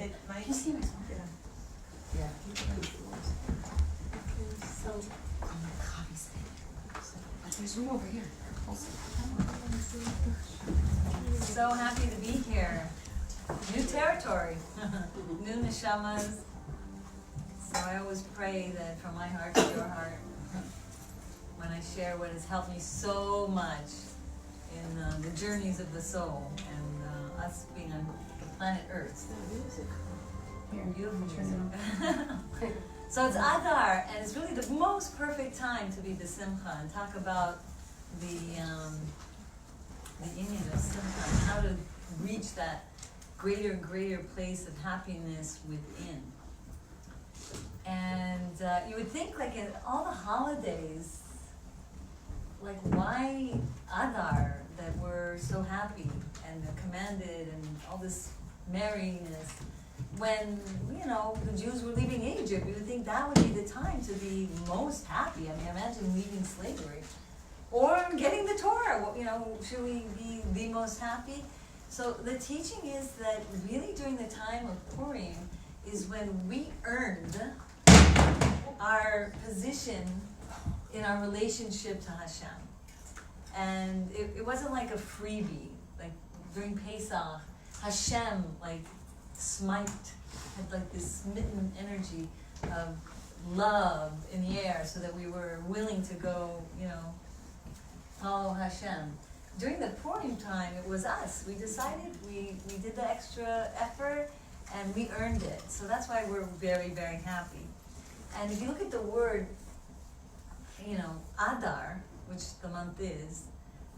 Can you see myself? Yeah. So, there's room over here. So happy to be here. New territory, new neshamas. So I always pray that from my heart to your heart, when I share what has helped me so much in the journeys of the soul and us being on the planet Earth. Beautiful music. So it's Adar, and it's really the most perfect time to be B'Simcha and talk about the inyan of Simcha and how to reach that greater and greater place of happiness within. And you would think, like, in all the holidays, like, why Adar, that we're so happy and commanded and all this merriness, when, you know, the Jews were leaving Egypt, you would think that would be the time to be most happy. I mean, imagine leaving slavery. Or getting the Torah, you know, should we be the most happy? So the teaching is that really during the time of Purim is when we earned our position in our relationship to Hashem. And it wasn't like a freebie. Like during Pesach, Hashem, like, had like this smitten energy of love in the air so that we were willing to go, you know, follow Hashem. During the Purim time, it was us. We decided, we did the extra effort, and we earned it. So that's why we're very, very happy. And if you look at the word, you know, Adar, which the month is,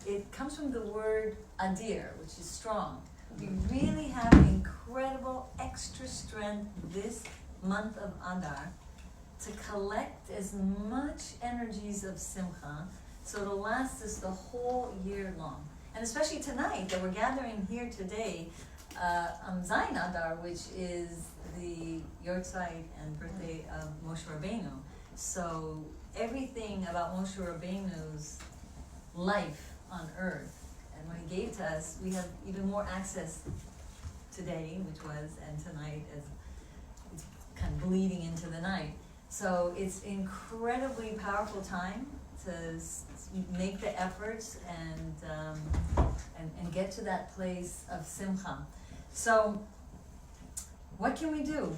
it comes from the word Adir, which is strong. We really have incredible extra strength this month of Adar to collect as much energies of Simcha so it'll last us the whole year long. And especially tonight that we're gathering here today on Zayin Adar, which is the Yortzeit and birthday of Moshe Rabbeinu. So everything about Moshe Rabbeinu's life on earth and what he gave to us, we have even more access today, which was, and tonight, as it's kind of bleeding into the night. So it's incredibly powerful time to make the efforts and get to that place of Simcha. So what can we do?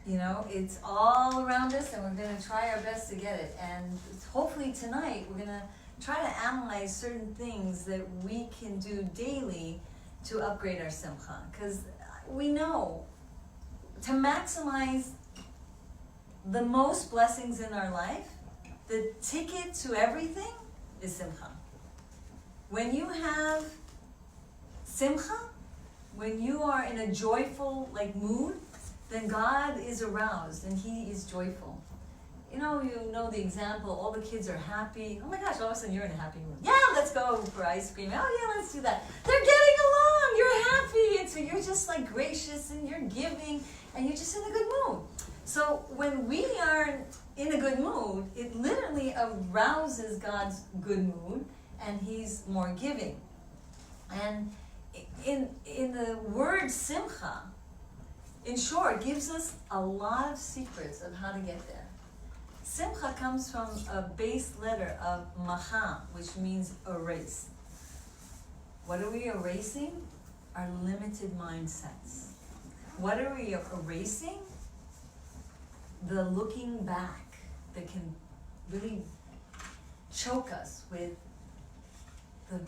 You know, it's all around us, and we're going to try our best to get it. And hopefully tonight we're going to try to analyze certain things that we can do daily to upgrade our Simcha. Because we know to maximize the most blessings in our life, the ticket to everything is Simcha. When you have Simcha, when you are in a joyful mood, then God is aroused and He is joyful. You know the example, all the kids are happy. Oh my gosh, all of a sudden you're in a happy mood. Yeah, let's go for ice cream. Oh yeah, let's do that. They're getting along, you're happy. And so you're just gracious and you're giving and you're just in a good mood. So when we are in a good mood, it literally arouses God's good mood and He's more giving. And in the word Simcha, in short, gives us a lot of secrets of how to get there. Simcha comes from a base letter of macha, which means erase. What are we erasing? Our limited mindsets. What are we erasing? The looking back that can really choke us with the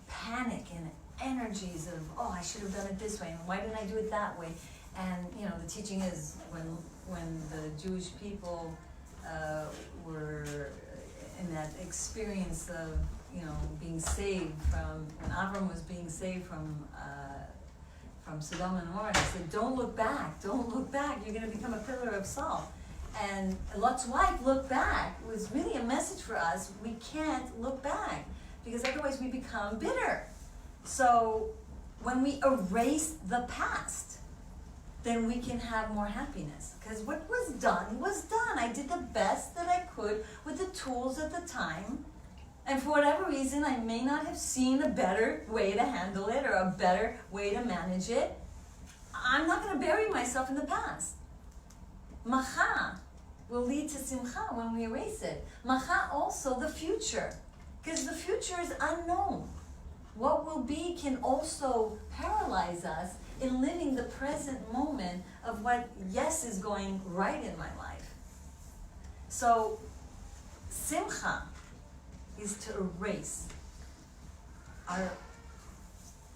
panic and energies of, oh, I should have done it this way, and why didn't I do it that way? And the teaching is when the Jewish people were in that experience of being saved from, when Avram was being saved from Sodom and Gomorrah, he said, don't look back, you're going to become a pillar of salt. And Lot's wife looked back. It was really a message for us. We can't look back because otherwise we become bitter. So when we erase the past, then we can have more happiness. Because what was done was done. I did the best that I could with the tools at the time. And for whatever reason, I may not have seen a better way to handle it or a better way to manage it. I'm not going to bury myself in the past. Macha will lead to simcha when we erase it. Macha also the future, because the future is unknown. What will be can also paralyze us in living the present moment of what, yes, is going right in my life. So, simcha is to erase our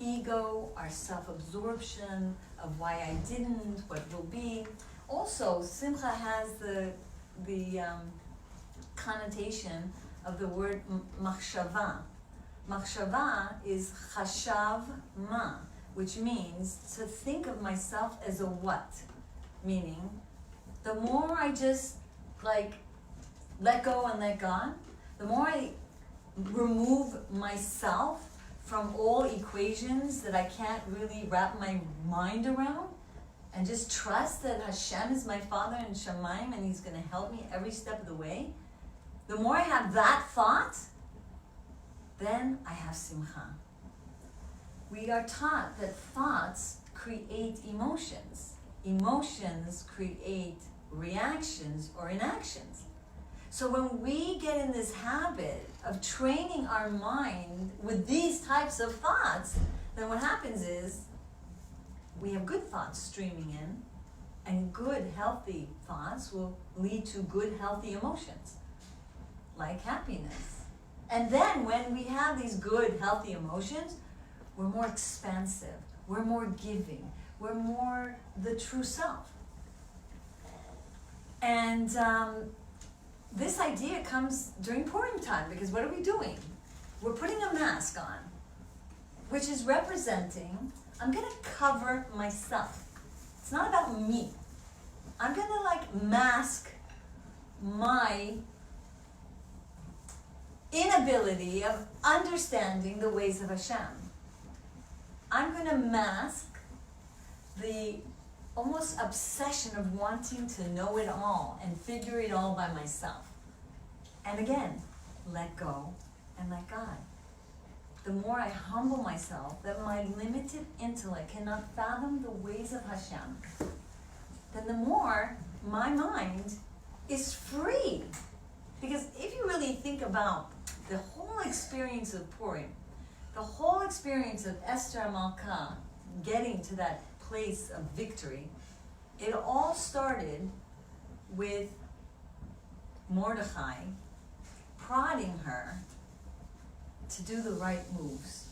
ego, our self-absorption of why I didn't, what will be. Also, simcha has the connotation of the word machshava. Machshava is chashav ma, which means to think of myself as a what? Meaning, the more I just let go and let God, the more I remove myself from all equations that I can't really wrap my mind around, and just trust that Hashem is my Father in Shamayim and He's going to help me every step of the way, the more I have that thought, then I have simcha. We are taught that thoughts create emotions. Emotions create reactions or inactions. So when we get in this habit of training our mind with these types of thoughts, then what happens is we have good thoughts streaming in, and good, healthy thoughts will lead to good, healthy emotions, like happiness. And then when we have these good, healthy emotions, we're more expansive, we're more giving, we're more the true self. And this idea comes during Purim time, because what are we doing? We're putting a mask on, which is representing, I'm going to cover myself. It's not about me. I'm going to mask my inability of understanding the ways of Hashem. I'm going to mask the almost obsession of wanting to know it all and figure it all by myself. And again, let go and let God. The more I humble myself, that my limited intellect cannot fathom the ways of Hashem, then the more my mind is free. Because if you really think about the whole experience of Purim, the whole experience of Esther Malka getting to that place of victory, it all started with Mordechai prodding her to do the right moves.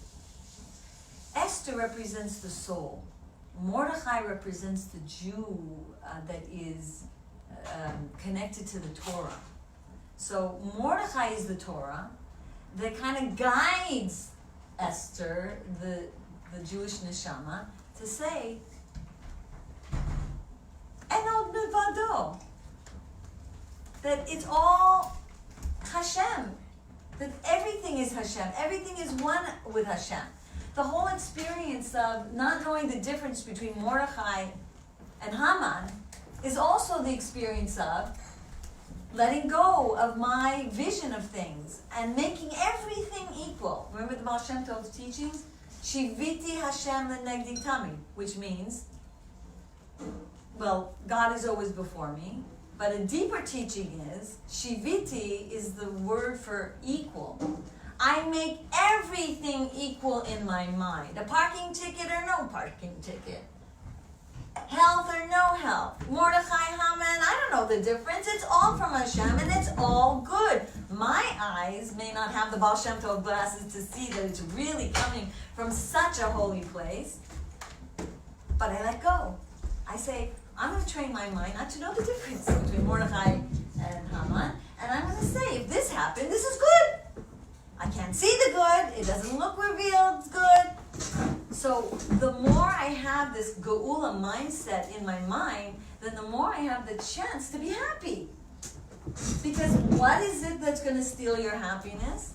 Esther represents the soul. Mordechai represents the Jew that is connected to the Torah. So Mordechai is the Torah that kind of guides Esther, the Jewish neshama, to say, Enod Milvado, that it's all Hashem, that everything is Hashem, everything is one with Hashem. The whole experience of not knowing the difference between Mordechai and Haman is also the experience of letting go of my vision of things and making everything equal. Remember the Baal Shem Tov's teachings? Shiviti Hashem lenegdi tami, which means, well, God is always before me, but a deeper teaching is, Shiviti is the word for equal. I make everything equal in my mind. A parking ticket or no parking ticket. Health or no health. Mordechai, Haman, I don't know the difference. It's all from Hashem and it's all good. My eyes may not have the Baal Shem Tov glasses to see that it's really coming from such a holy place, but I let go. I say, I'm going to train my mind not to know the difference between Mordechai and Haman, and I'm going to say, if this happened, this is good. I can't see the good. It doesn't look revealed good. So the more I have this Geula mindset in my mind, then the more I have the chance to be happy. Because what is it that's going to steal your happiness?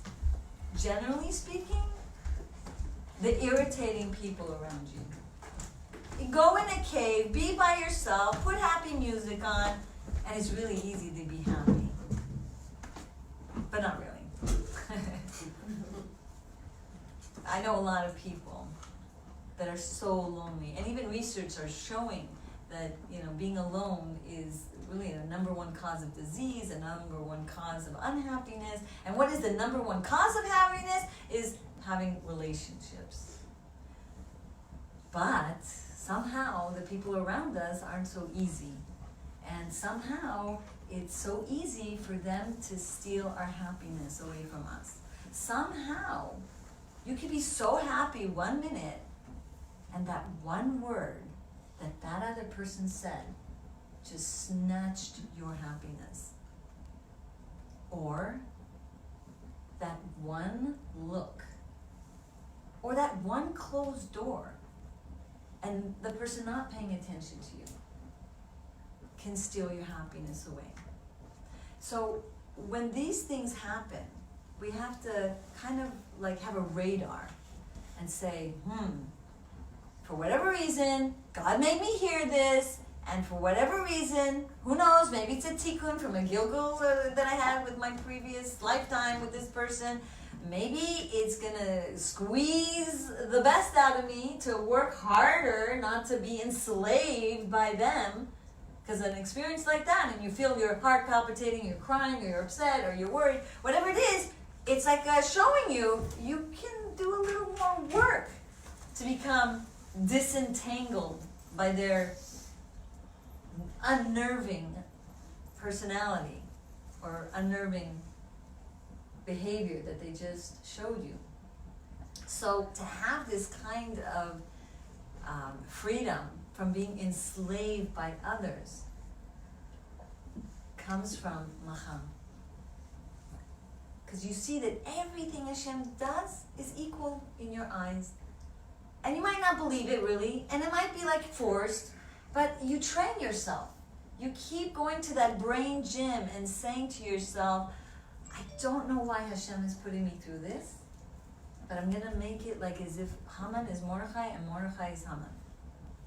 Generally speaking, the irritating people around you. You go in a cave, be by yourself, put happy music on, and it's really easy to be happy. But not really. I know a lot of people that are so lonely. And even research are showing that, being alone is really the number one cause of disease, the number one cause of unhappiness. And what is the number one cause of happiness? Is having relationships. But somehow the people around us aren't so easy. And somehow it's so easy for them to steal our happiness away from us. Somehow you can be so happy 1 minute, and that one word that other person said just snatched your happiness. Or that one look, or that one closed door, and the person not paying attention to you can steal your happiness away. So when these things happen, we have to kind of like have a radar and say, for whatever reason, God made me hear this, and for whatever reason, who knows, maybe it's a tikkun from a gilgul that I had with my previous lifetime with this person. Maybe it's gonna squeeze the best out of me to work harder, not to be enslaved by them. Because an experience like that, and you feel your heart palpitating, you're crying, or you're upset, or you're worried, whatever it is, it's like showing you can do a little more work to become disentangled by their unnerving personality or unnerving behavior that they just showed you. So to have this kind of freedom from being enslaved by others comes from macham. Because you see that everything Hashem does is equal in your eyes. And you might not believe it really, and it might be like forced, but you train yourself. You keep going to that brain gym and saying to yourself, I don't know why Hashem is putting me through this, but I'm going to make it like as if Haman is Mordechai and Mordechai is Haman.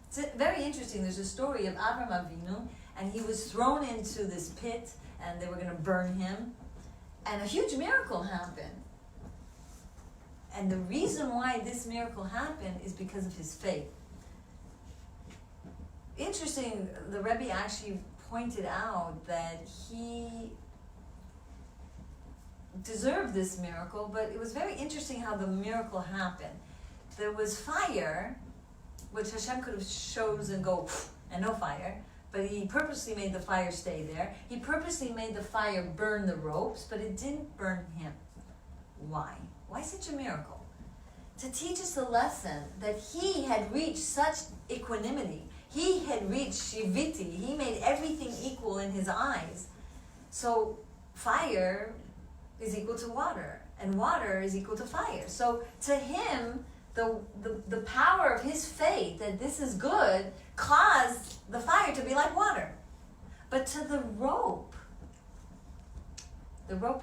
It's very interesting. There's a story of Avraham Avinu, and he was thrown into this pit, and they were going to burn him, and a huge miracle happened. And the reason why this miracle happened is because of his faith. Interesting, the Rebbe actually pointed out that he deserved this miracle, but it was very interesting how the miracle happened. There was fire, which Hashem could have chosen go and no fire, but he purposely made the fire stay there. He purposely made the fire burn the ropes, but it didn't burn him. Why? Why such a miracle? To teach us a lesson that he had reached such equanimity. He had reached Shiviti. He made everything equal in his eyes. So fire is equal to water, and water is equal to fire. So to him, the power of his faith that this is good caused the fire to be like water. But to the rope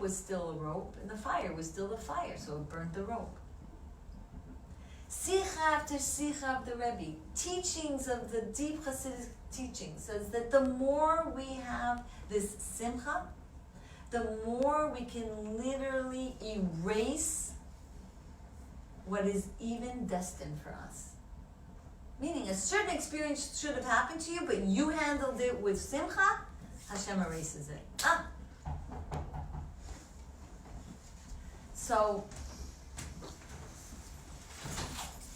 was still a rope, and the fire was still the fire, so it burned the rope. Sicha after sicha of the Rebbe, teachings of the deep Hasidic teaching, says that the more we have this simcha, the more we can literally erase what is even destined for us. Meaning a certain experience should have happened to you, but you handled it with simcha, Hashem erases it. So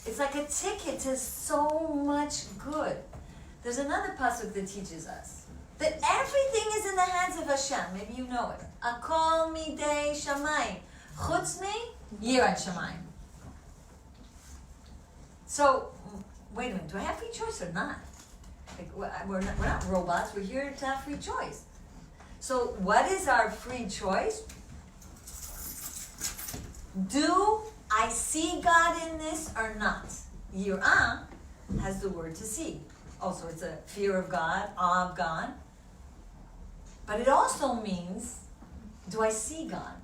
it's like a ticket to so much good. There's another pasuk that teaches us that everything is in the hands of Hashem. Maybe you know it. Akol midei shamayim, chutz mi yirat shamayim. So, wait a minute. Do I have free choice or not? Like, we're not robots. We're here to have free choice. So, what is our free choice? Do I see God in this or not? Yirah has the word to see. Also, it's a fear of God, awe of God. But it also means, do I see God?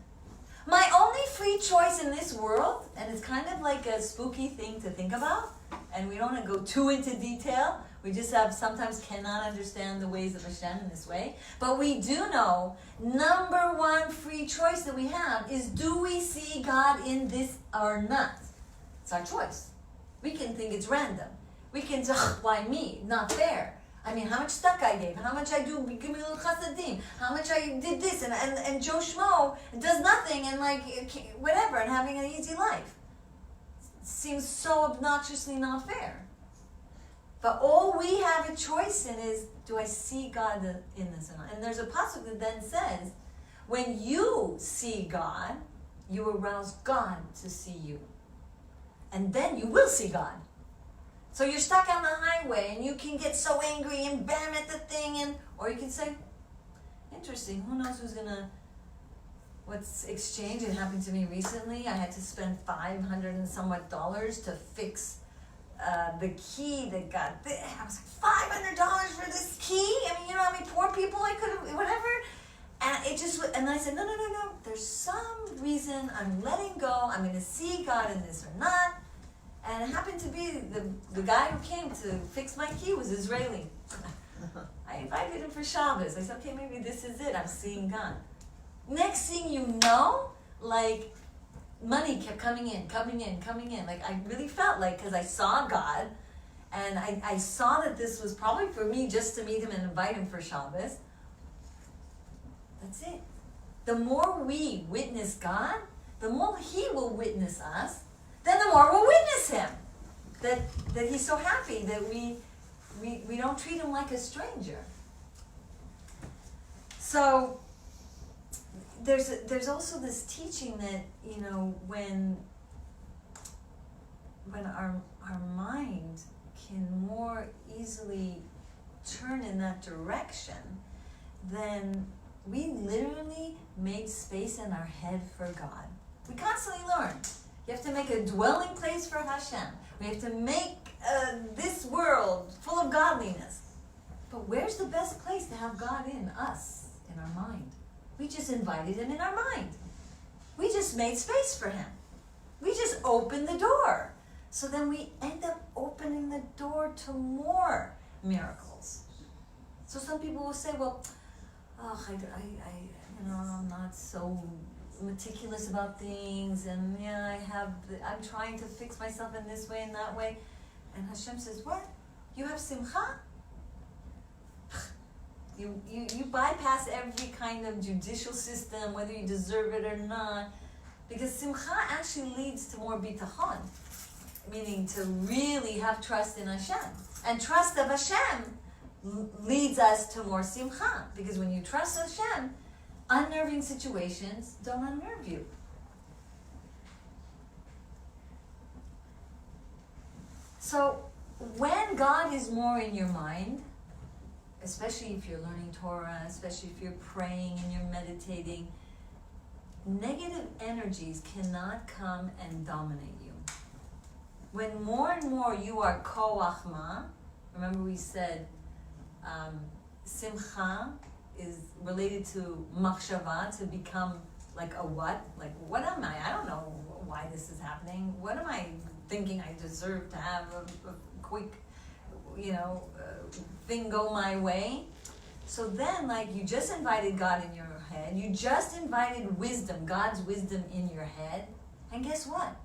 My only free choice in this world, and it's kind of like a spooky thing to think about, and we don't want to go too into detail. We just sometimes cannot understand the ways of Hashem in this way. But we do know, number one free choice that we have is, do we see God in this or not? It's our choice. We can think it's random. We can say, why me? Not fair. I mean, how much stuck I gave, how much I do, give me a little chasadim, how much I did this, and Joe Schmo does nothing and like, whatever, and having an easy life. Seems so obnoxiously not fair. But all we have a choice in is, do I see God in this or not? And there's a passage that then says, when you see God, you arouse God to see you. And then you will see God. So you're stuck on the highway and you can get so angry and bam at the thing, or you can say, interesting, who knows what's exchanged. It happened to me recently. I had to spend $500 and somewhat to fix the key that got, I was like, $500 for this key? I mean, you know how many poor people I could have, whatever. And it just, and I said, no. There's some reason I'm letting go. I'm going to see God in this or not. And it happened to be the guy who came to fix my key was Israeli. I invited him for Shabbos. I said, okay, maybe this is it. I'm seeing God. Next thing you know, like, money kept coming in. Like, I really felt like, because I saw God, and I saw that this was probably for me just to meet him and invite him for Shabbos. That's it. The more we witness God, the more he will witness us, then the more we'll witness him. That he's so happy that we don't treat him like a stranger. So there's also this teaching that, you know, when our mind can more easily turn in that direction, then we literally made space in our head for God. We constantly learn. You have to make a dwelling place for Hashem. We have to make this world full of godliness. But where's the best place to have God in us, in our mind? We just invited him in our mind. We just made space for him. We just opened the door. So then we end up opening the door to more miracles. So some people will say, well, I'm not so meticulous about things, and I'm trying to fix myself in this way and that way. And Hashem says, what? You have simcha? You bypass every kind of judicial system, whether you deserve it or not, because simcha actually leads to more bitachon, meaning to really have trust in Hashem. And trust of Hashem leads us to more simcha, because when you trust Hashem, unnerving situations don't unnerve you. So when God is more in your mind, especially if you're learning Torah, especially if you're praying and you're meditating, negative energies cannot come and dominate you. When more and more you are koach ma, remember we said simcha is related to machshava, to become like a what? Like, what am I? I don't know why this is happening. What am I thinking I deserve to have a quick, thing go my way? So then, like, you just invited God in your head. You just invited wisdom, God's wisdom in your head. And guess what?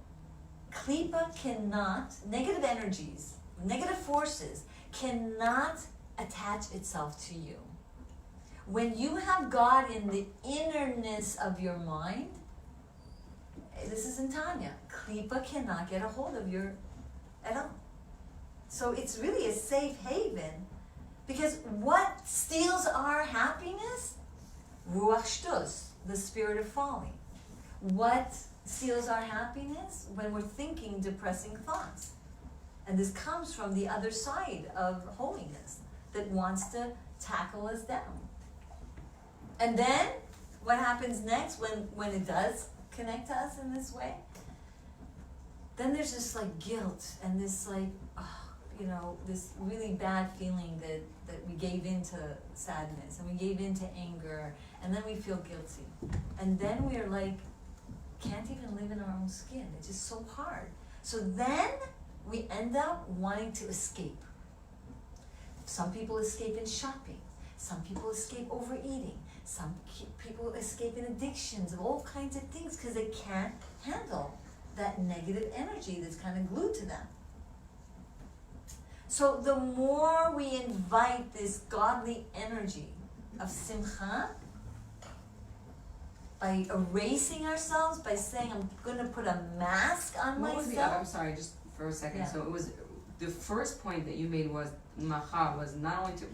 Klipa cannot, negative energies, negative forces cannot attach itself to you. When you have God in the innerness of your mind, this is in Tanya, Klipa cannot get a hold of you at all. So it's really a safe haven, because what steals our happiness? Ruach shtus, the spirit of folly. What steals our happiness? When we're thinking depressing thoughts. And this comes from the other side of holiness that wants to tackle us down. And then, what happens next when it does connect to us in this way? Then there's this like guilt and this like, this really bad feeling that we gave into sadness and we gave into anger, and then we feel guilty. And then we're like, can't even live in our own skin. It's just so hard. So then we end up wanting to escape. Some people escape in shopping. Some people escape overeating. Some people escape in addictions of all kinds of things because they can't handle that negative energy that's kind of glued to them. So the more we invite this godly energy of simcha, by erasing ourselves, by saying, I'm going to put a mask on What was myself. I'm sorry, just for a second. Yeah. So it was the first point that you made was macha was not only to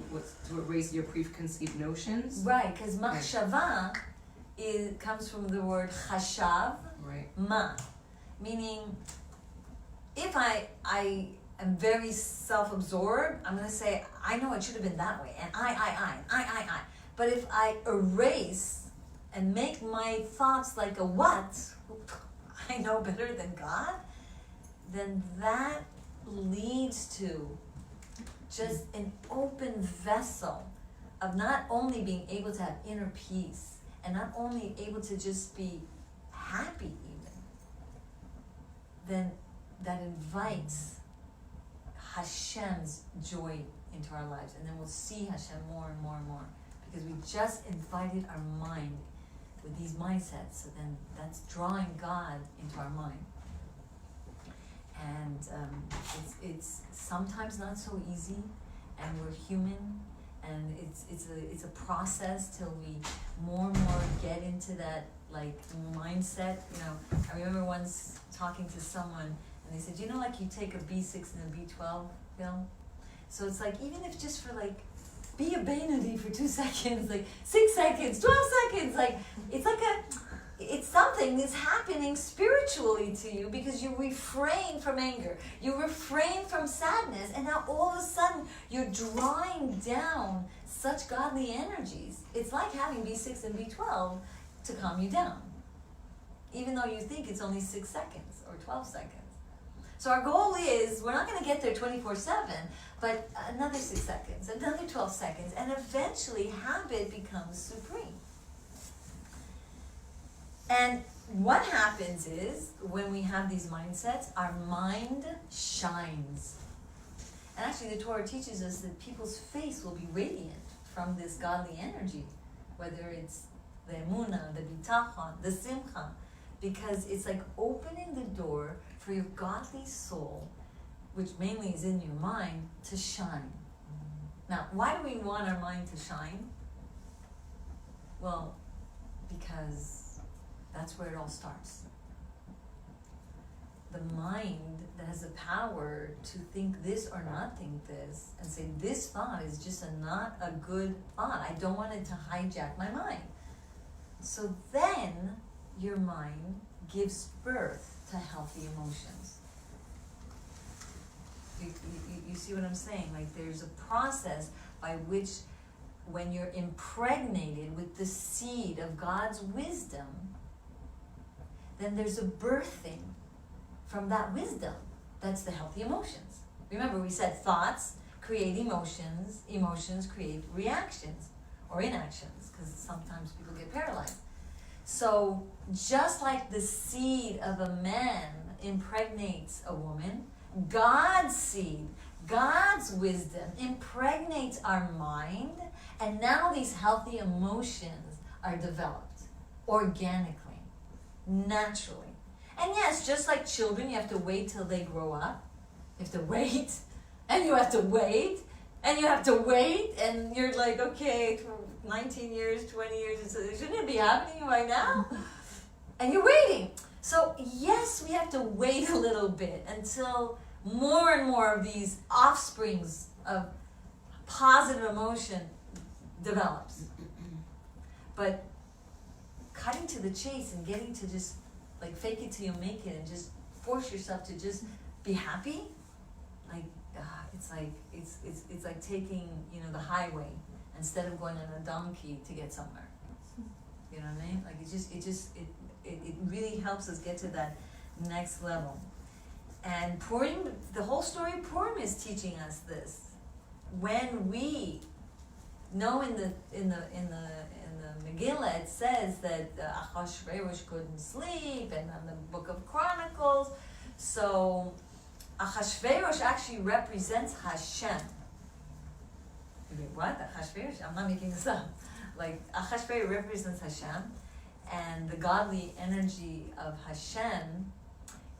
erase your preconceived notions. Right, because machshava comes from the word chashav, Right. ma, meaning if I am very self-absorbed, I'm going to say, I know it should have been that way, and I. But if I erase and make my thoughts like a what, I know better than God, then that leads to just an open vessel of not only being able to have inner peace and not only able to just be happy even, then that invites Hashem's joy into our lives, and then we'll see Hashem more and more and more, because we just invited our mind with these mindsets. So then that's drawing God into our mind, and it's sometimes not so easy, and we're human, and it's a process till we more and more get into that like mindset. You know, I remember once talking to someone, and they said, you know, like you take a B6 and a B12 pill, so it's like even if just for like be a Bainadi for 2 seconds, like 6 seconds, 12 seconds, like it's something that's happening spiritually to you, because you refrain from anger, you refrain from sadness, and now all of a sudden you're drawing down such godly energies. It's like having B6 and B12 to calm you down, even though you think it's only 6 seconds or 12 seconds. So our goal is, we're not going to get there 24/7, but another 6 seconds, another 12 seconds, and eventually habit becomes supreme. And what happens is, when we have these mindsets, our mind shines. And actually the Torah teaches us that people's face will be radiant from this godly energy, whether it's the emunah, the bitachon, the simcha, because it's like opening the door for your godly soul, which mainly is in your mind, to shine. Now, why do we want our mind to shine? Well, because that's where it all starts. The mind that has the power to think this or not think this, and say this thought is just not a good thought. I don't want it to hijack my mind. So then your mind gives birth to healthy emotions. You see what I'm saying? Like there's a process by which, when you're impregnated with the seed of God's wisdom, then there's a birthing from that wisdom. That's the healthy emotions. Remember, we said thoughts create emotions, emotions create reactions or inactions, because sometimes people get paralyzed. So just like the seed of a man impregnates a woman, God's seed, God's wisdom impregnates our mind, and now these healthy emotions are developed organically, naturally. And yes, just like children, you have to wait till they grow up. You have to wait, and you have to wait, and you have to wait, and you're like, okay, 19 years, 20 years, shouldn't it be happening right now? And you're waiting. So yes, we have to wait a little bit until more and more of these offsprings of positive emotion develops. But cutting to the chase and getting to just like fake it till you make it and just force yourself to just be happy, like it's like taking, you know, the highway instead of going on a donkey to get somewhere. You know what I mean? Like it really helps us get to that next level. And Purim, the whole story of Purim is teaching us this. When we know in the Megillah it says that Achashverosh couldn't sleep, and on the Book of Chronicles, so Achashverosh actually represents Hashem. What? Achashverosh? I'm not making this up. Like Achashverosh represents Hashem, and the godly energy of Hashem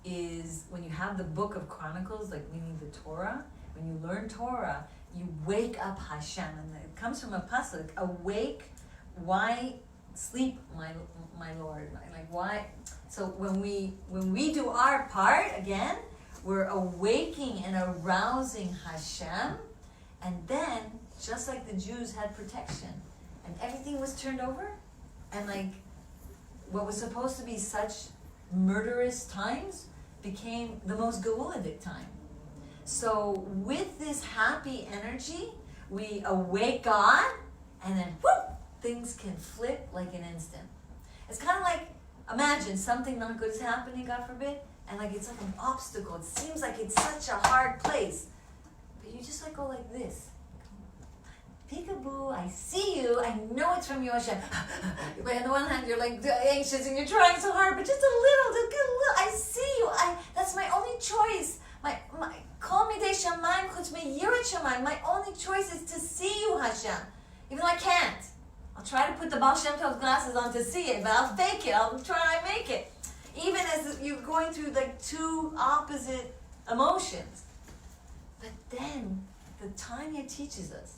is, when you have the Book of Chronicles, like meaning the Torah, when you learn Torah, you wake up Hashem, and it comes from a pasuk, awake, why sleep, my Lord? Like, why? So when we do our part, again, we're awaking and arousing Hashem, and then, just like the Jews had protection, and everything was turned over, and like, what was supposed to be such murderous times became the most Geuludic time. So with this happy energy, we awake God, and then whoop, things can flip like an instant. It's kind of like, imagine something not good is happening, God forbid, and like it's like an obstacle. It seems like it's such a hard place, but you just like go like this. Peekaboo, I see you. I know it's from you, Hashem. But on the one hand, you're like anxious and you're trying so hard, but just a little. I see you. That's my only choice. My call me de shamayim chutz me yirat shamayim. My only choice is to see you, Hashem. Even though I can't. I'll try to put the Baal Shem Tov's glasses on to see it, but I'll fake it. I'll try to make it. Even as you're going through like two opposite emotions. But then the Tanya teaches us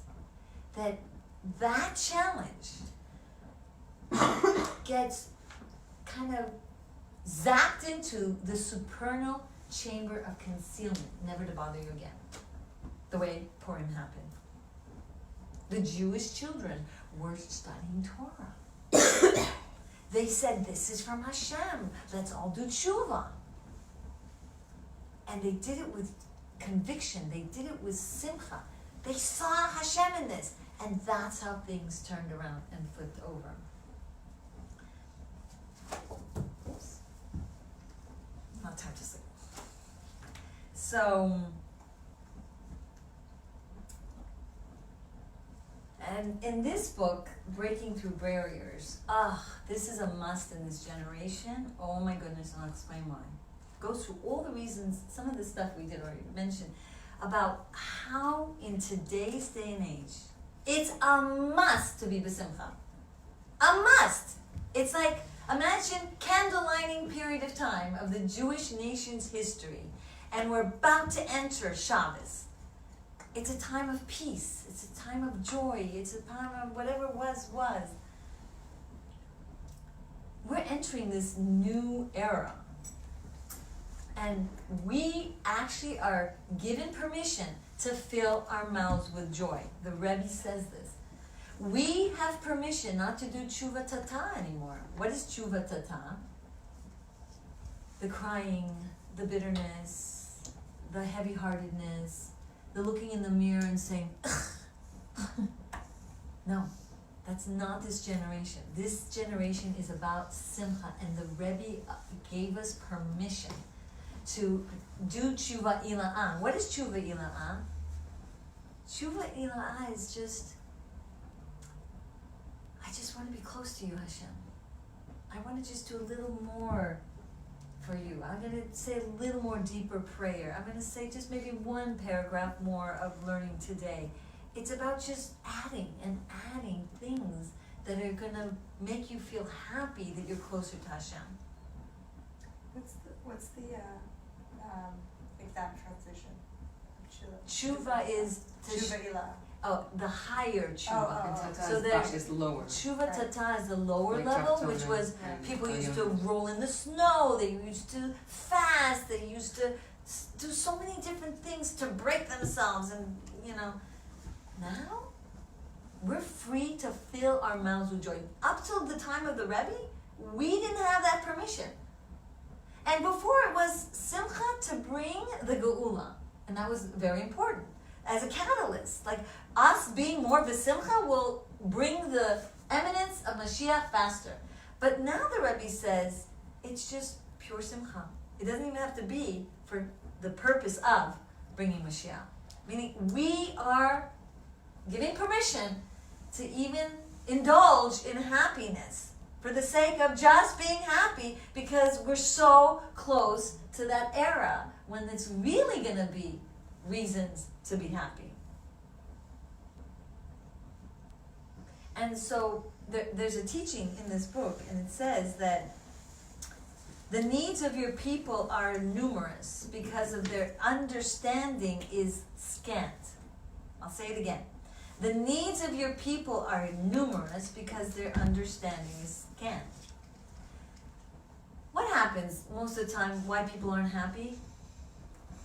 that challenge gets kind of zapped into the supernal chamber of concealment, never to bother you again. The way Purim happened. The Jewish children were studying Torah. They said, this is from Hashem. Let's all do tshuva. And they did it with conviction. They did it with simcha. They saw Hashem in this. And that's how things turned around and flipped over. Oops. Not time to sleep. So, and in this book, Breaking Through Barriers, this is a must in this generation. Oh my goodness, I'll explain why. Goes through all the reasons, some of the stuff we did already mention, about how in today's day and age, it's a must to be b'simcha. A must. It's like, imagine candle lighting period of time of the Jewish nation's history, and we're about to enter Shabbos. It's a time of peace. It's a time of joy. It's a time of whatever was. We're entering this new era. And we actually are given permission to fill our mouths with joy. The Rebbe says this. We have permission not to do tshuva tata anymore. What is tshuva tata? The crying, the bitterness, the heavy-heartedness, the looking in the mirror and saying, ugh. No, that's not this generation. This generation is about simcha, and the Rebbe gave us permission to do tshuva ila'ah. What is tshuva ila'ah? Tshuva ila'ah is just, I just want to be close to you, Hashem. I want to just do a little more for you. I'm going to say a little more deeper prayer. I'm going to say just maybe one paragraph more of learning today. It's about just adding and adding things that are going to make you feel happy that you're closer to Hashem. What's the exact translation? Tshuva is Tshuva ilah. Oh, the higher tshuva. And tata So is there's just lower. Tshuva tata is the lower Like level, Tachtonim. which was Yeah. people Oh, used yeah. to roll in the snow, they used to fast, they used to do so many different things to break themselves, and now we're free to fill our mouths with joy. Up till the time of the Rebbe, we didn't have that permission. And before it was simcha to bring the geula, and that was very important as a catalyst. Like us being more b'simcha will bring the eminence of Mashiach faster. But now the Rebbe says it's just pure simcha. It doesn't even have to be for the purpose of bringing Mashiach. Meaning we are giving permission to even indulge in happiness for the sake of just being happy, because we're so close to that era when it's really going to be reasons to be happy. And so there's a teaching in this book, and it says that The needs of your people are numerous because of their understanding is scant. I'll say it again. The needs of your people are numerous because their understanding is scant. What happens most of the time why people aren't happy?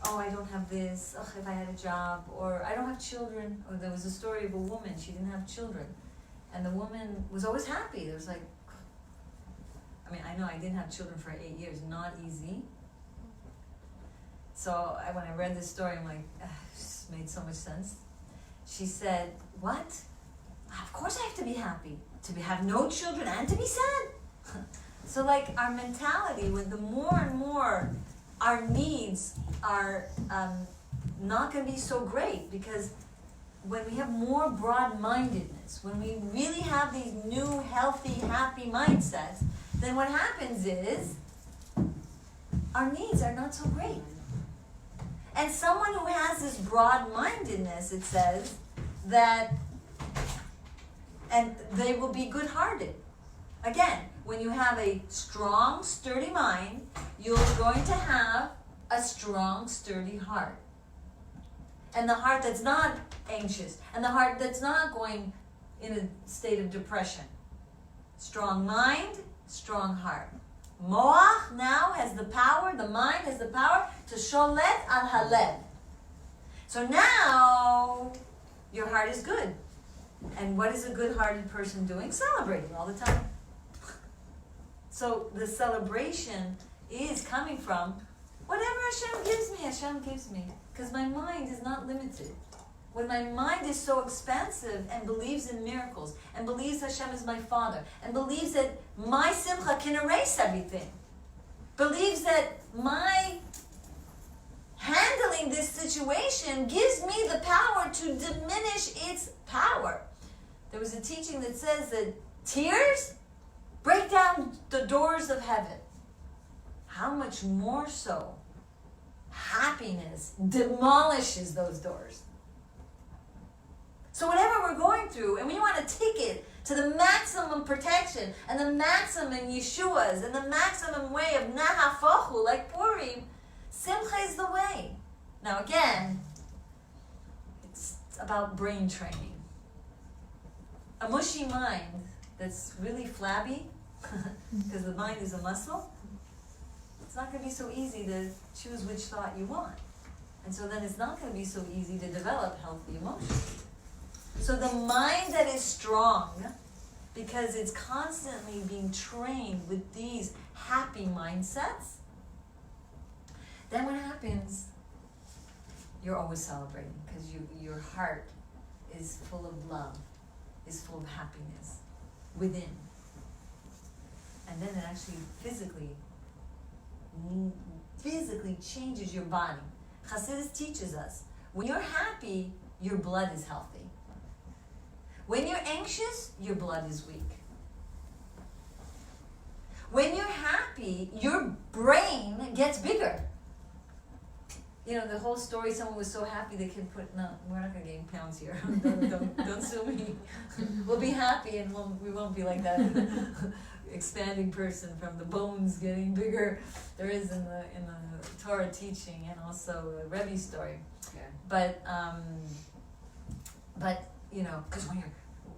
Oh, I don't have this. Oh, if I had a job. Or I don't have children. Or there was a story of a woman, she didn't have children. And the woman was always happy. There was like, I mean, I know I didn't have children for 8 years. Not easy. So when I read this story, I'm like, it just made so much sense. She said, what? Of course I have to be happy. Have no children and to be sad. So like our mentality, when the more and more our needs are not going to be so great, because when we have more broad-mindedness, when we really have these new, healthy, happy mindsets, then what happens is our needs are not so great. And someone who has this broad-mindedness, it says, that, and they will be good-hearted. Again, when you have a strong, sturdy mind, you're going to have a strong, sturdy heart. And the heart that's not anxious, and the heart that's not going in a state of depression. Strong mind, strong heart. Moach now has the power, the mind has the power to sholet al halev. So now your heart is good. And what is a good-hearted person doing? Celebrating all the time. So the celebration is coming from whatever Hashem gives me. Because my mind is not limited. When my mind is so expansive and believes in miracles, and believes Hashem is my Father, and believes that my simcha can erase everything, believes that my handling this situation gives me the power to diminish its power. There was a teaching that says that tears break down the doors of heaven. How much more so happiness demolishes those doors. So whatever we're going through, and we want to take it to the maximum protection, and the maximum Yeshuas, and the maximum way of nahafochu, like Purim, simcha is the way. Now again, it's about brain training. A mushy mind that's really flabby, because the mind is a muscle, it's not going to be so easy to choose which thought you want. And so then it's not going to be so easy to develop healthy emotions. So the mind that is strong, because it's constantly being trained with these happy mindsets, then what happens? You're always celebrating, because your heart is full of love, is full of happiness within. And then it actually physically changes your body. Chassidus teaches us, when you're happy, your blood is healthy. When you're anxious, your blood is weak. When you're happy, your brain gets bigger. You know, the whole story, someone was so happy they can put, no, we're not going to gain pounds here. don't sue me. We'll be happy and we won't be like that expanding person from the bones getting bigger. There is in the Torah teaching, and also a Rebbe story. Yeah. But you know, because when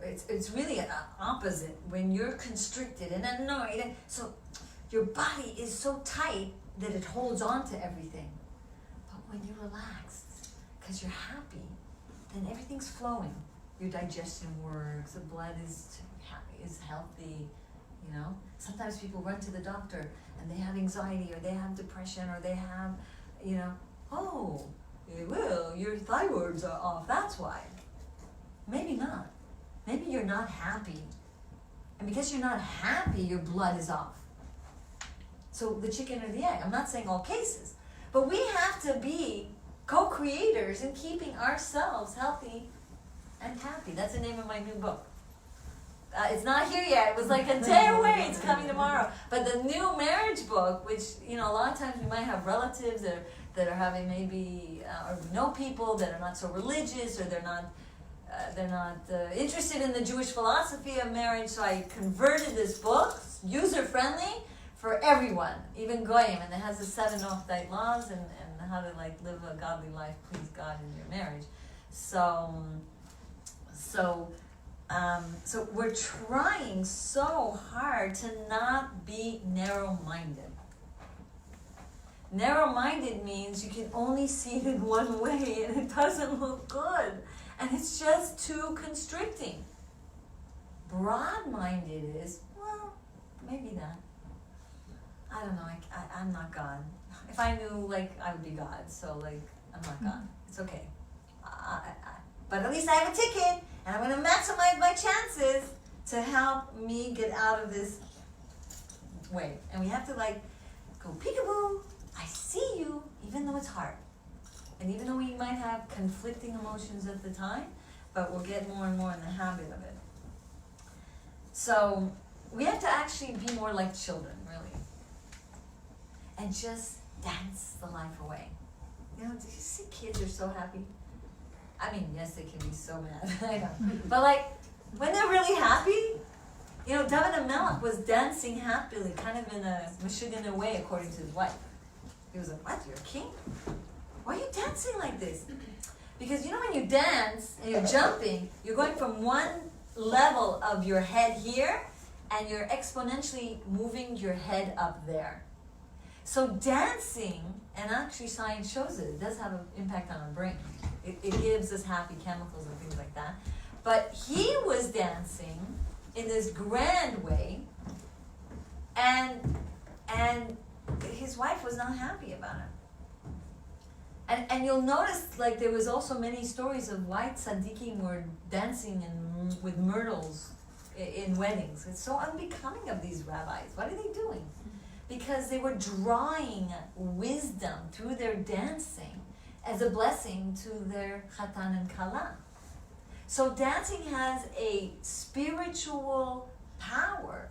it's really an opposite. When you're constricted and annoyed, and so your body is so tight that it holds on to everything. But when you're relaxed, because you're happy, then everything's flowing. Your digestion works. The blood is healthy. You know, sometimes people run to the doctor and they have anxiety, or they have depression, or they have, you know, oh, well, your thyroids are off. That's why. Maybe not. Maybe you're not happy. And because you're not happy, your blood is off. So the chicken or the egg. I'm not saying all cases. But we have to be co-creators in keeping ourselves healthy and happy. That's the name of my new book. It's not here yet. It was like a day away. It's coming tomorrow. But the new marriage book, which, you know, a lot of times we might have relatives that are having maybe, or we know people that are not so religious, or they're not interested in the Jewish philosophy of marriage. So I converted this book, user-friendly, for everyone, even goyim, and it has the 7 Noach laws and how to like live a godly life, please God in your marriage. So we're trying so hard to not be narrow-minded. Narrow-minded means you can only see it in one way and it doesn't look good. And it's just too constricting. Broad-minded is, well, maybe not. I don't know, I'm not God. If I knew, like, I would be God. So, like, I'm not God. It's okay. But at least I have a ticket and I'm going to maximize my chances to help me get out of this way. And we have to, like, go peekaboo. I see you, even though it's hard. And even though we might have conflicting emotions at the time, but we'll get more and more in the habit of it. So we have to actually be more like children, really. And just dance the life away. You know, do you see kids are so happy? I mean, yes, they can be so mad, I know. But like, when they're really happy, you know, David HaMelech was dancing happily, kind of in a Meshuggah way, according to his wife. He was like, what, you're a king? Why are you dancing like this? Because you know when you dance and you're jumping, you're going from one level of your head here, and you're exponentially moving your head up there. So dancing, and actually science shows it does have an impact on our brain. It gives us happy chemicals and things like that. But he was dancing in this grand way, and his wife was not happy about it. And you'll notice, like, there was also many stories of why tzaddikim were dancing with myrtles in weddings. It's so unbecoming of these rabbis. What are they doing? Because they were drawing wisdom through their dancing as a blessing to their chatan and kala. So dancing has a spiritual power,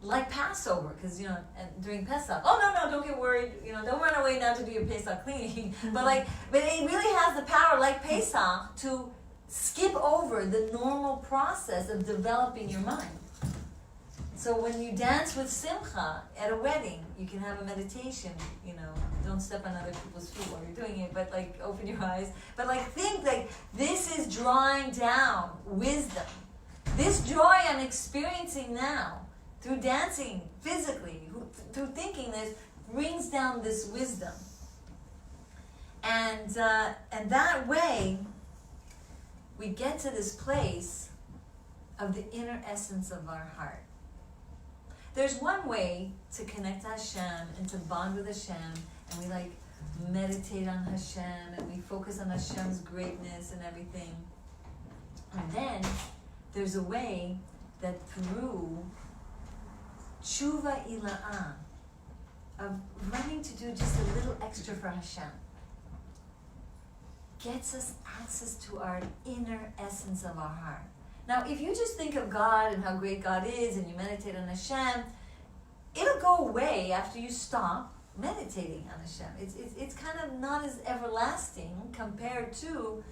like Passover, because, you know, and during Pesach, oh no, don't get worried, you know, don't run away now to do your Pesach cleaning, but it really has the power, like Pesach, to skip over the normal process of developing your mind. So when you dance with simcha at a wedding, you can have a meditation, you know, don't step on other people's feet while you're doing it, but like open your eyes, but like think like this is drawing down wisdom. This joy I'm experiencing now through dancing physically, through thinking this, brings down this wisdom. And that way, we get to this place of the inner essence of our heart. There's one way to connect to Hashem and to bond with Hashem, and we like meditate on Hashem, and we focus on Hashem's greatness and everything. And then there's a way that through tshuva ila'ah, of running to do just a little extra for Hashem, gets us access to our inner essence of our heart. Now, if you just think of God and how great God is, and you meditate on Hashem, it'll go away after you stop meditating on Hashem. It's kind of not as everlasting compared to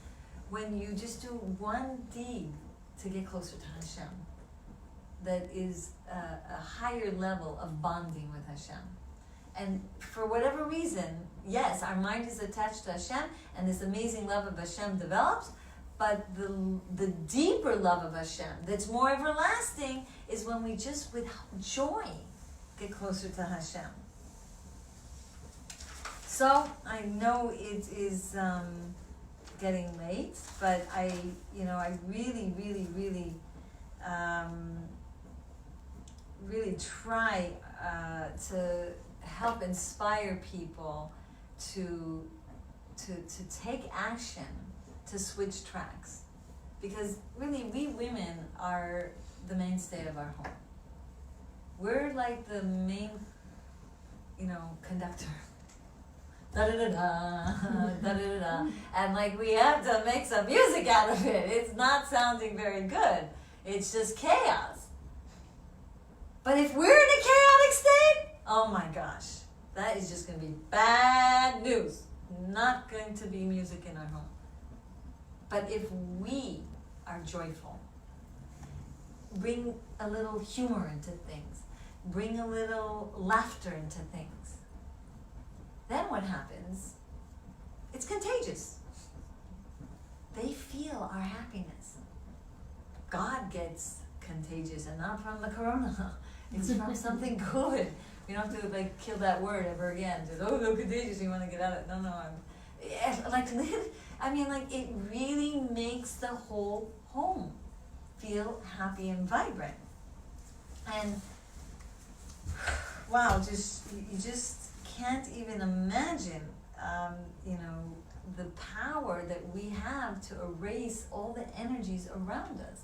when you just do one deed to get closer to Hashem. That is a higher level of bonding with Hashem. And for whatever reason, yes, our mind is attached to Hashem, and this amazing love of Hashem develops, but the deeper love of Hashem that's more everlasting is when we just with joy get closer to Hashem. So I know it is getting late, but I really, really, really, really try to help inspire people to take action, to switch tracks, because really we women are the mainstay of our home. We're like the main, conductor. Da da da da, da da da, and like we have to make some music out of it. It's not sounding very good. It's just chaos. But if we're in a chaotic state, oh my gosh, that is just going to be bad news. Not going to be music in our home. But if we are joyful, bring a little humor into things, bring a little laughter into things. Then what happens? It's contagious. They feel our happiness. God gets contagious, and not from the corona. It's from something good. We don't have to like kill that word ever again. Just, oh, no, contagious, you want to get out of it. No, it really makes the whole home feel happy and vibrant. And wow, you just can't even imagine, the power that we have to erase all the energies around us.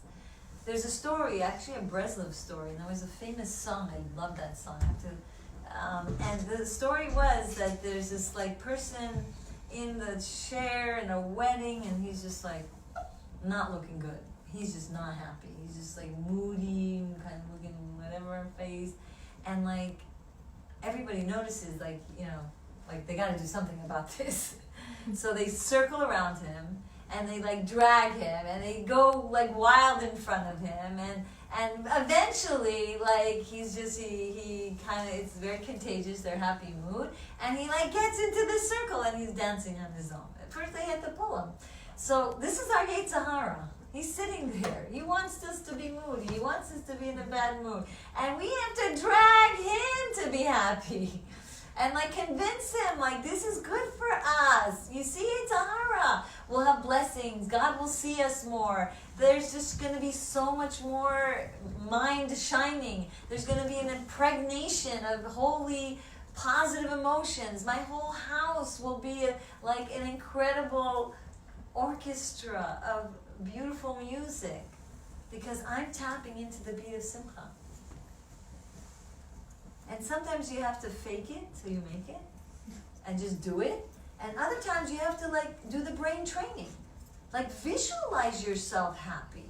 There's a story, actually a Breslov story, and there was a famous song. I love that song. And the story was that there's this like person in the chair in a wedding, and he's just like not looking good. He's just not happy. He's just like moody, kind of looking whatever on face, and like everybody notices, like they got to do something about this. So they circle around him, and they like drag him, and they go like wild in front of him, and eventually like he kind of, it's very contagious, their happy mood, and he like gets into the circle and he's dancing on his own. At first they had to pull him. So this is our Yetzer Hara. He's sitting there. He wants us to be moody. He wants us to be in a bad mood, and we have to drag him to be happy. And like convince him, like, this is good for us. You see, Tahara, we'll have blessings. God will see us more. There's just going to be so much more mind shining. There's going to be an impregnation of holy, positive emotions. My whole house will be like an incredible orchestra of beautiful music, because I'm tapping into the beat of Simcha. And sometimes you have to fake it till you make it, and just do it. And other times you have to like do the brain training. Like visualize yourself happy.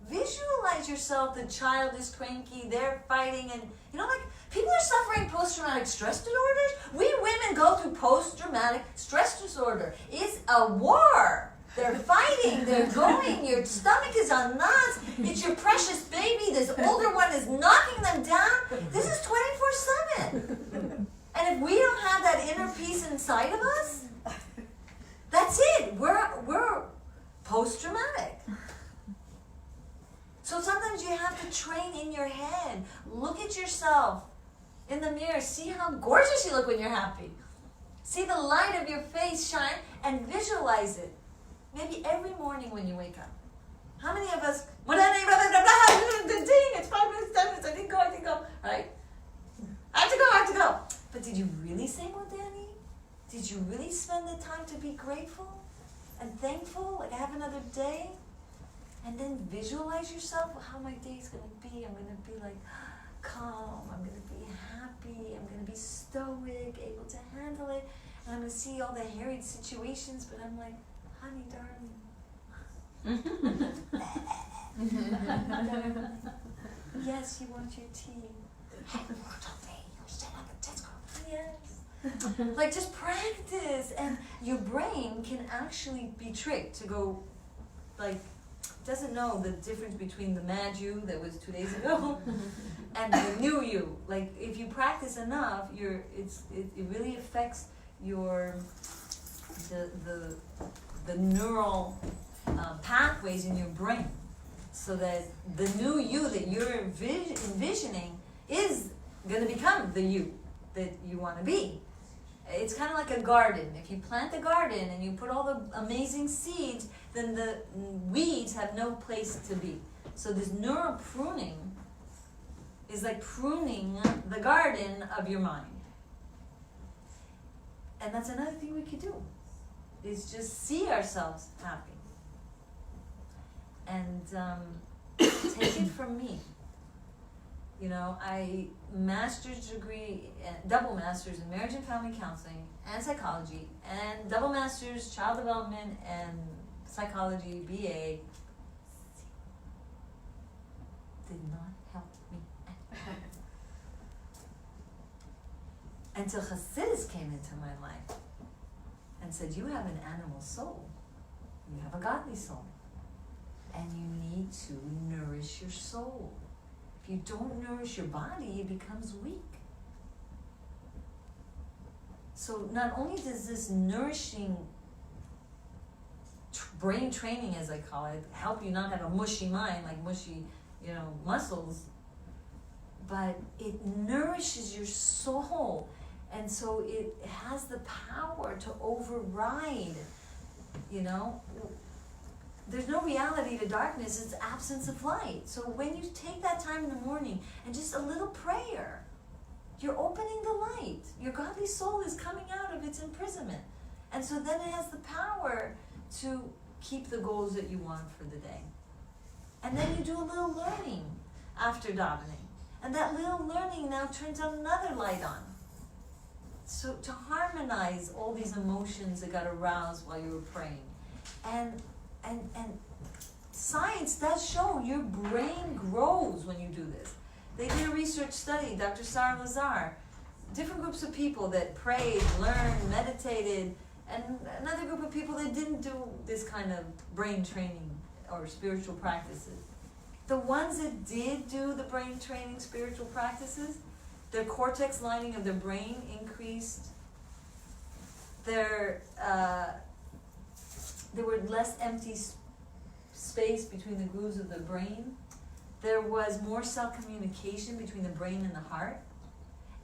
Visualize yourself, the child is cranky, they're fighting, and like people are suffering post-traumatic stress disorders. We women go through post-traumatic stress disorder. It's a war. They're fighting, they're going, your stomach is on knots, it's your precious baby, this older one is knocking them down. This is 24/7. And if we don't have that inner peace inside of us, that's it. We're post-traumatic. So sometimes you have to train in your head. Look at yourself in the mirror. See how gorgeous you look when you're happy. See the light of your face shine and visualize it. Maybe every morning when you wake up. How many of us, it's 5 minutes, 10 minutes, I didn't go, right? I have to go. But did you really say Modani? Did you really spend the time to be grateful and thankful? Like I have another day? And then visualize yourself how my day is going to be. I'm going to be like calm. I'm going to be happy. I'm going to be stoic, able to handle it. And I'm going to see all the harried situations, but I'm like, honey, darling. Yes, you want your tea. Hey, we worked all day. You stand up and let's go. Yes. Like just practice, and your brain can actually be tricked to go, like, doesn't know the difference between the mad you that was 2 days ago and the new you. Like if you practice enough, it really affects your the neural pathways in your brain, so that the new you that you're envisioning is going to become the you that you want to be. It's kind of like a garden. If you plant a garden and you put all the amazing seeds, then the weeds have no place to be. So this neural pruning is like pruning the garden of your mind. And that's another thing we could do, is just see ourselves happy. And take it from me. I master's degree, double master's in marriage and family counseling and psychology, and double master's child development and psychology, BA. Did not help me at all. Until Hasidus came into my life and said, you have an animal soul. You have a godly soul. And you need to nourish your soul. If you don't nourish your body, it becomes weak. So not only does this nourishing brain training, as I call it, help you not have a mushy mind, like mushy, muscles, but it nourishes your soul. And so it has the power to override, There's no reality to darkness, it's absence of light. So when you take that time in the morning and just a little prayer, you're opening the light. Your godly soul is coming out of its imprisonment. And so then it has the power to keep the goals that you want for the day. And then you do a little learning after davening. And that little learning now turns another light on. So to harmonize all these emotions that got aroused while you were praying. And science does show your brain grows when you do this. They did a research study, Dr. Sarah Lazar, different groups of people that prayed, learned, meditated, and another group of people that didn't do this kind of brain training or spiritual practices. The ones that did do the brain training spiritual practices, their cortex lining of their brain increased. There were less empty space between the grooves of the brain. There was more cell communication between the brain and the heart.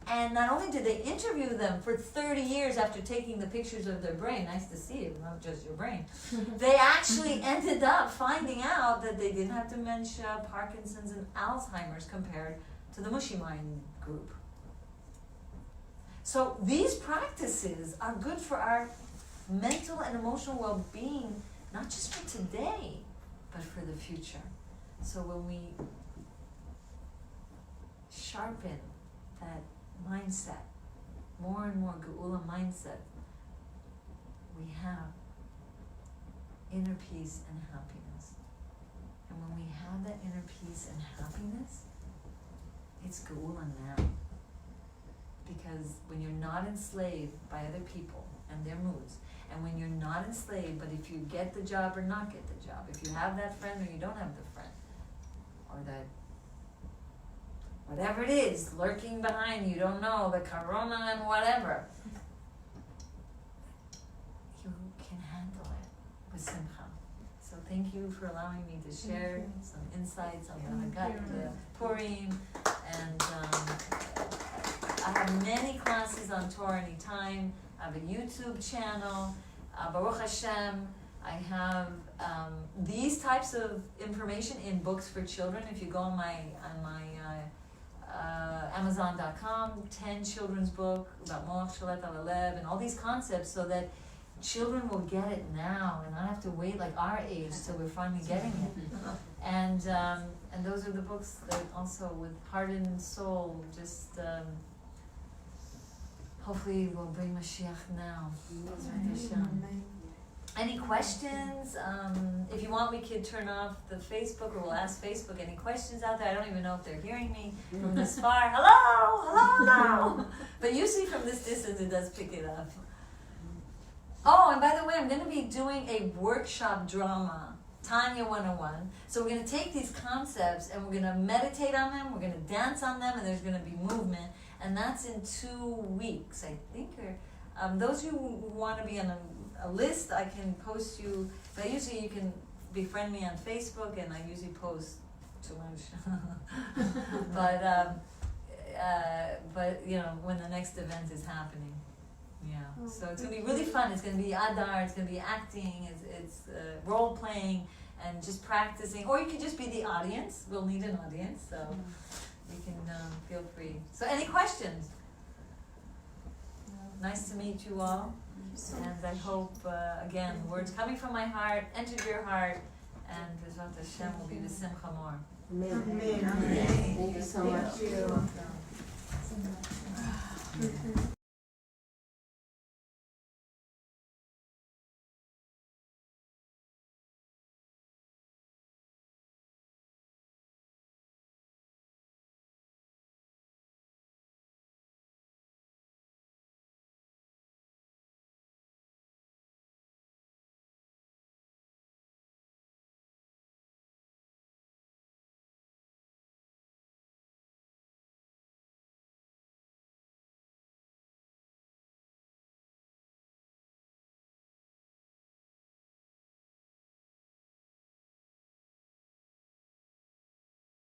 And not only did they interview them for 30 years after taking the pictures of their brain, nice to see it, not just your brain, they actually ended up finding out that they didn't have dementia, Parkinson's, and Alzheimer's compared to the mushy mind group. So these practices are good for our mental and emotional well-being, not just for today, but for the future. So when we sharpen that mindset, more and more Geula mindset, we have inner peace and happiness. And when we have that inner peace and happiness, it's Geula now. Because when you're not enslaved by other people and their moods, and when you're not enslaved, but if you get the job or not get the job, if you have that friend or you don't have the friend, or that whatever it is lurking behind you don't know, the corona and whatever, you can handle it with simcha. So thank you for allowing me to share some insights on the Hagat Purim, and I have many classes on Torah Anytime. I have a YouTube channel, Baruch Hashem. I have these types of information in books for children. If you go on my Amazon.com, 10 children's book about Moach Shalet al Alev and all these concepts, so that children will get it now and not have to wait like our age till we're finally getting it. And those are the books that also with heart and soul just hopefully will bring Mashiach now. Any questions? If you want, we could turn off the Facebook, or we'll ask Facebook any questions out there. I don't even know if they're hearing me from this far. Hello. But usually from this distance, it does pick it up. Oh, and by the way, I'm going to be doing a workshop drama, Tanya 101. So we're going to take these concepts and we're going to meditate on them, we're going to dance on them, and there's going to be movement. And that's in 2 weeks, I think. Or those who want to be on a list, I can post you. But usually you can befriend me on Facebook, and I usually post too much. But when the next event is happening. Yeah, so it's going to be really fun. It's going to be Adar, it's going to be acting, it's role playing, and just practicing. Or you can just be the audience. We'll need an audience, so you can feel free. So any questions? Nice to meet you all. And I hope, again, words coming from my heart, entered your heart, and Bezrat Hashem will be the Simcha more. Amen. Thank you so much. Thank you.